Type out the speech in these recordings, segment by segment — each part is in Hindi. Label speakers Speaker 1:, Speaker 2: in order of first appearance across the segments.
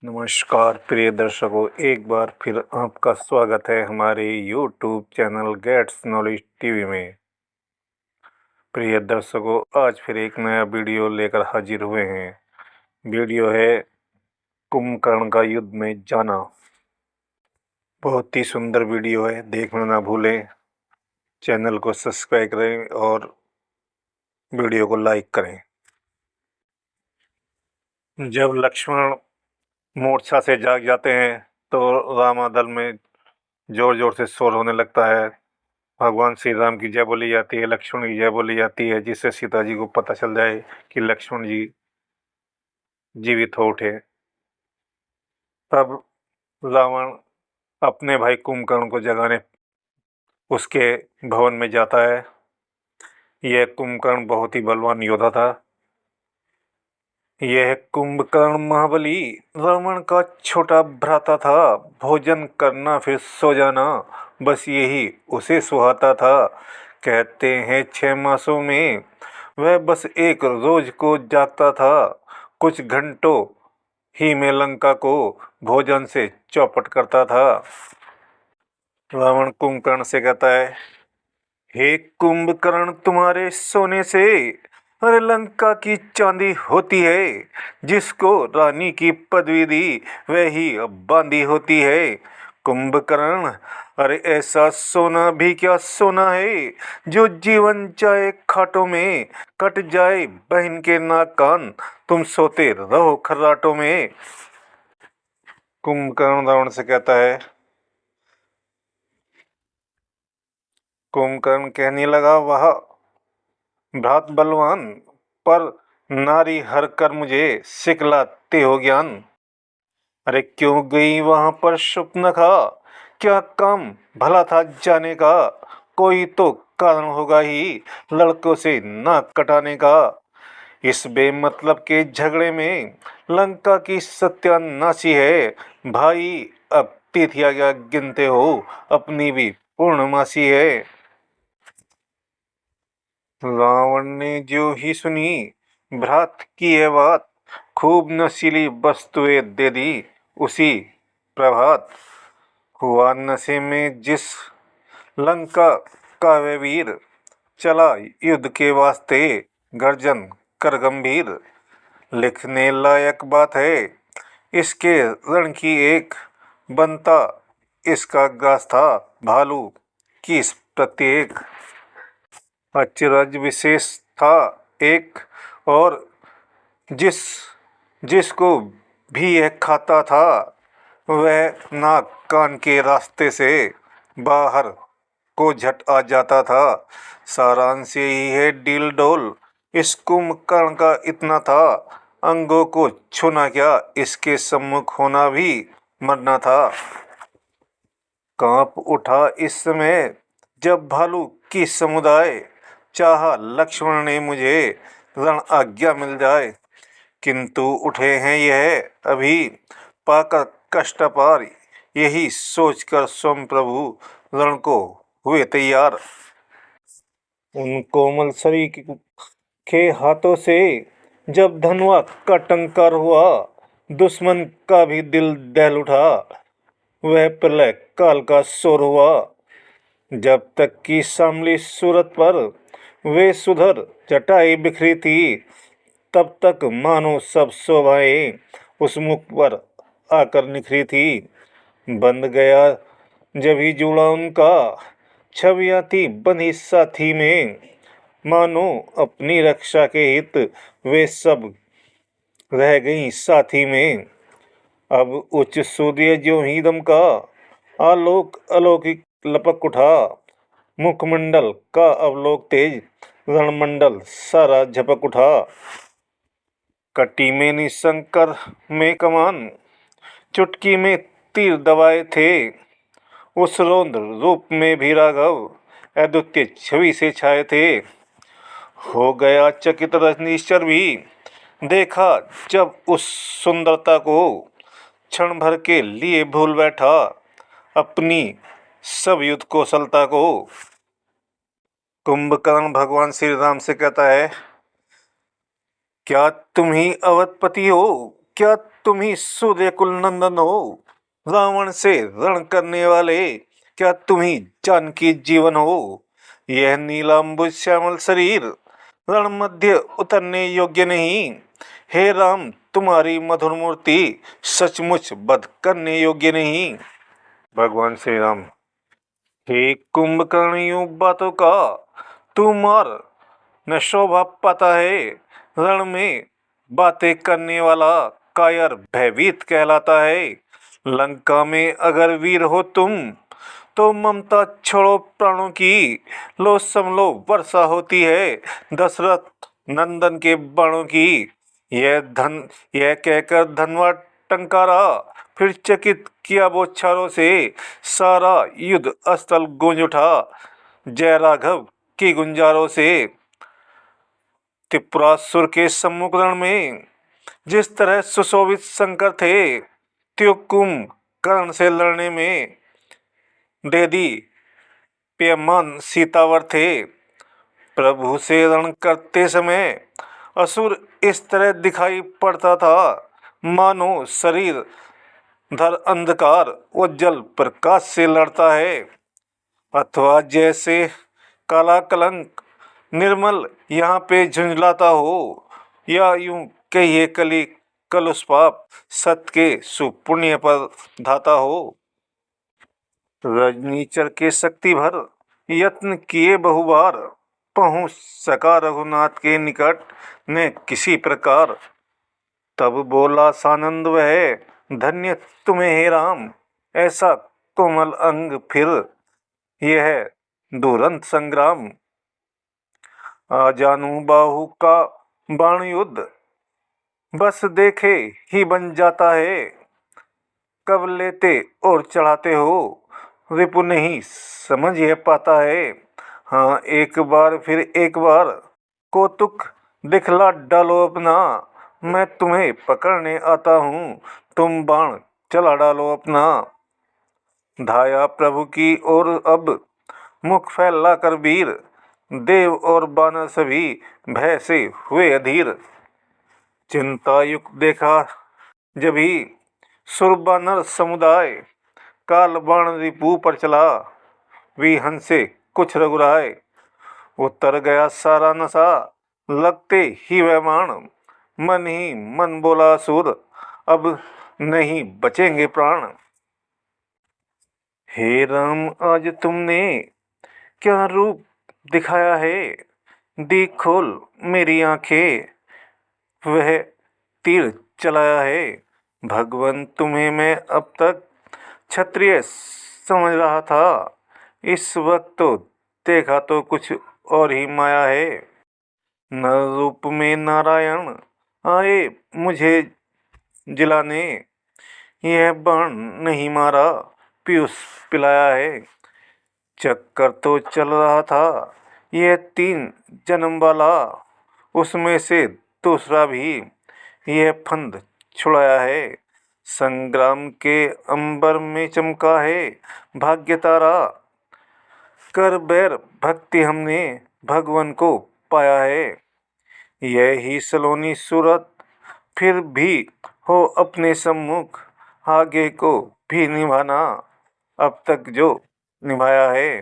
Speaker 1: नमस्कार प्रिय दर्शकों, एक बार फिर आपका स्वागत है हमारे YouTube channel Gates Knowledge TV में। प्रिय दर्शकों, आज फिर एक नया वीडियो लेकर हाजिर हुए हैं। वीडियो है कुंभकर्ण का युद्ध में जाना। बहुत ही सुंदर वीडियो है, देखना ना भूलें। चैनल को सब्सक्राइब करें और वीडियो को लाइक करें। जब लक्ष्मण मूर्छा से जाग जाते हैं तो रामादल में जोर जोर से शोर होने लगता है। भगवान श्री राम की जय बोली जाती है, लक्ष्मण की जय बोली जाती है, जिससे सीता जी को पता चल जाए कि लक्ष्मण जी जीवित हो उठे। तब रावण अपने भाई कुंभकर्ण को जगाने उसके भवन में जाता है। यह कुंभकर्ण बहुत ही बलवान योद्धा था। यह कुंभकर्ण महाबली रावण का छोटा भ्राता था। भोजन करना फिर सो जाना, बस यही उसे सुहाता था। कहते हैं 6 मासों में वह बस एक रोज को जागता था। कुछ घंटों ही में लंका को भोजन से चौपट करता था। रावण कुंभकर्ण से कहता है, हे कुंभकर्ण, तुम्हारे सोने से अरे लंका की चांदी होती है। जिसको रानी की पदवी दी वही अब बांदी होती है। कुंभकर्ण, अरे ऐसा सोना भी क्या सोना है जो जीवन जाए खाटों में, कट जाए बहन के नाक कान, तुम सोते रहो खर्राटों में। कुंभकर्ण रावण से कहता है, कुंभकर्ण कहने लगा, वाह भ्रात बलवान, पर नारी हर कर मुझे सिखलाते हो ज्ञान। अरे क्यों गई वहां पर शूर्पणखा, क्या काम भला था जाने का। कोई तो कारण होगा ही लड़कों से नाक कटाने का। इस बेमतलब के झगड़े में लंका की सत्यानाशी है। भाई अब तिथियां क्या गिनते हो, अपनी भी पूर्णमासी है। रावण ने जो ही सुनी भ्रात की यह बात, खूब नशीली वस्तुएं दे दी उसी प्रभात। हुआ नशे में जिस लंका का वे वीर, चला युद्ध के वास्ते गर्जन कर गंभीर। लिखने लायक बात है इसके रण की एक, बनता इसका ग्रास था भालू की प्रत्येक। अचरज विशेष था एक और, जिस जिसको भी यह खाता था वह नाक कान के रास्ते से बाहर को झट आ जाता था। सारांश यही है डील डोल इस कुंभकर्ण का इतना था। अंगों को छूना क्या, इसके सम्मुख होना भी मरना था। कांप उठा इस समय जब भालू की समुदाय, चाहा लक्ष्मण ने मुझे रण आज्ञा मिल जाए। किंतु उठे हैं यह अभी पाकर कष्ट पार, यही सोचकर स्वयं प्रभु रण को हुए तैयार। उन कोमल शरीर के हाथों से जब धनुआ का टंकार हुआ, दुश्मन का भी दिल दहल उठा। वह प्रलय काल का शोर हुआ। जब तक कि शामली सूरत पर वे सुधर जटाई बिखरी थी, तब तक मानो सब शोभाएं उस मुख पर आकर निखरी थी। बंध गया जब ही जुड़ा उनका, छवियां थी बंधी साथी में। मानो अपनी रक्षा के हित वे सब रह गई साथी में। अब उच्च सूर्य ज्यों ही दमका, आलोक अलौकिक लपक उठा। मुखमंडल का अवलोक तेज, रणमंडल सारा झपक उठा। कटी में निशंकर में कमान, चुटकी में तीर दबाए थे। उस रौद्र रूप में भी राघव अद्वितीय छवि से छाए थे। हो गया चकित रजनीश्वर भी, देखा जब उस सुंदरता को। क्षण भर के लिए भूल बैठा अपनी सब युद्ध कौशलता को। कुंभकर्ण भगवान श्री राम से कहता है, क्या तुम ही अवधपति हो, क्या तुम ही सूर्य कुल नंदन हो, रावण से रण करने वाले? क्या तुम ही जानकी जीवन हो? यह नीलांबुज श्यामल शरीर रण मध्य उतरने योग्य नहीं। हे राम, तुम्हारी मधुर मूर्ति सचमुच वध करने योग्य नहीं। भगवान श्री राम: हे कुंभकर्ण, यूं बातों का तू मार न शोभा पाता है। रण में बातें करने वाला कायर भयभीत कहलाता है। लंका में अगर वीर हो तुम, तो ममता छोड़ो प्राणों की। लो समलो वर्षा होती है दशरथ नंदन के बाणों की। यह कहकर धनवा टंकारा, फिर चकित किया बौछारों से। सारा युद्ध स्थल गूंज उठा जय राघव की गुंजारों से। त्रिपुरासुर के सम्मुख रण में जिस तरह सुशोभित शंकर थे, त्यो कुंभकर्ण से लड़ने में दे दी पेमान सीतावर थे। प्रभु से रण करते समय असुर इस तरह दिखाई पड़ता था, मानो शरीर धर अंधकार उज्जवल प्रकाश से लड़ता है, अथवा जैसे काला कलंक निर्मल यहाँ पे झुंझलाता हो, या यूं कहिए कली कलुष पाप सत्य के सुपुण्य पर धाता हो। रजनीचर के शक्ति भर यत्न किए बहुबार, पहुँच सका रघुनाथ के निकट ने किसी प्रकार। तब बोला सानंद वह, धन्य तुम्हें हे राम, ऐसा कोमल अंग फिर यह दुरंत संग्राम। आ जानू बाहु का बाण युद्ध, बस देखे ही बन जाता है। कब लेते और चढ़ाते हो, रिपु नहीं समझ यह पाता है। हाँ, एक बार फिर एक बार कौतुक दिखला डालो अपना। मैं तुम्हें पकड़ने आता हूँ, तुम बाण चला डालो अपना। धाया प्रभु की ओर अब मुख फैला कर वीर, देव और बानर सभी भय से हुए अधीर। चिंतायुक्त देखा जभी सुर बानर समुदाय, काल बाण रिपु पर चला, विहन से कुछ रघुराय। उतर गया सारा नशा लगते ही वह बाण, मन ही मन बोला असुर, अब नहीं बचेंगे प्राण। हे राम, आज तुमने क्या रूप दिखाया है, देख खोल मेरी आंखें, वह तीर चलाया है। भगवान, तुम्हें मैं अब तक क्षत्रिय समझ रहा था, इस वक्त तो देखा तो कुछ और ही माया है। न रूप में नारायण आए मुझे जिलाने, यह बाण नहीं मारा पीयूष पिलाया है। चक्कर तो चल रहा था यह 3 जन्म वाला, उसमें से दूसरा भी यह फंद छुड़ाया है। संग्राम के अंबर में चमका है भाग्य तारा, कर बैर भक्ति हमने भगवान को पाया है। यही सलोनी सूरत फिर भी हो अपने सम्मुख, आगे को भी निभाना अब तक जो निभाया है।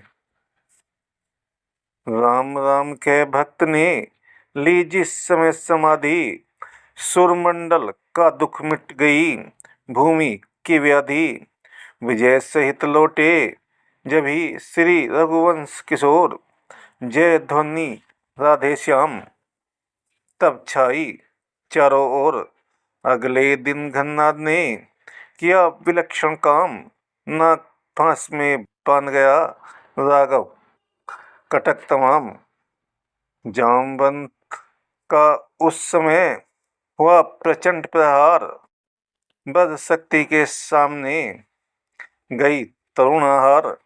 Speaker 1: राम राम कह भक्त ने ली जिस समय समाधि, सुरमंडल का दुख मिट गई भूमि की व्याधि। विजय सहित लौटे जब ही श्री रघुवंश किशोर, जय ध्वनि राधे श्याम तब छाई चारों ओर। अगले दिन घननाद ने किया विलक्षण काम, नाग फांस में बांध गया राघव कटक तमाम। जामवंत का उस समय हुआ प्रचंड प्रहार, बद शक्ति के सामने गई तरुणाहार।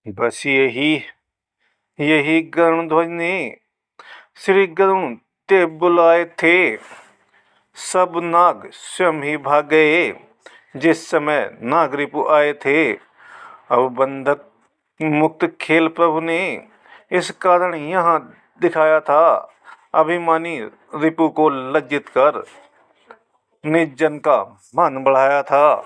Speaker 1: बस यही गरुड़ध्वज ने श्री गरुड़ देव बुलाए थे, सब नाग स्वयं ही भाग गए जिस समय नाग रिपु आए थे। अब बंधक मुक्त खेल प्रभु ने इस कारण यहाँ दिखाया था, अभिमानी रिपु को लज्जित कर। निज जन का मन बढ़ाया था।